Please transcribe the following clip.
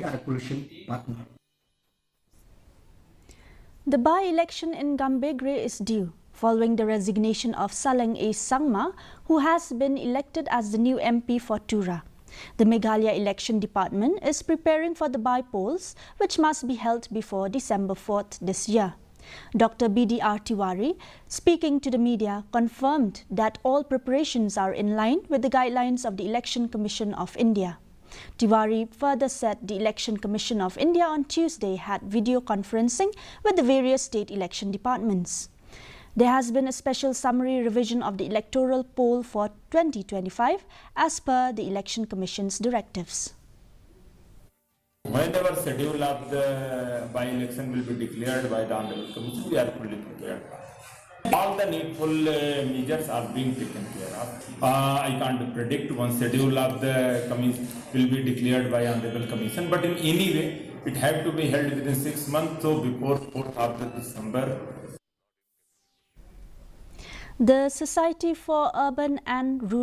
we are a coalition partner. The by-election in Gambegre is due, following the resignation of Saleng A. Sangma, who has been elected as the new MP for Tura. The Meghalaya Election Department is preparing for the by-polls, which must be held before December 4th this year. Dr. B.D.R. Tiwari, speaking to the media, confirmed that all preparations are in line with the guidelines of the Election Commission of India. Tiwari further said the Election Commission of India on Tuesday had video conferencing with the various state election departments. There has been a special summary revision of the electoral poll for 2025 as per the Election Commission's directives. Whenever schedule of the by-election will be declared by the Honorable Commission, we are fully prepared. All the needful measures are being taken care of. I can't predict when schedule of the commission will be declared by Honorable Commission, but in any way, it has to be held within 6 months, so before 4th of December. The Society for Urban and Rural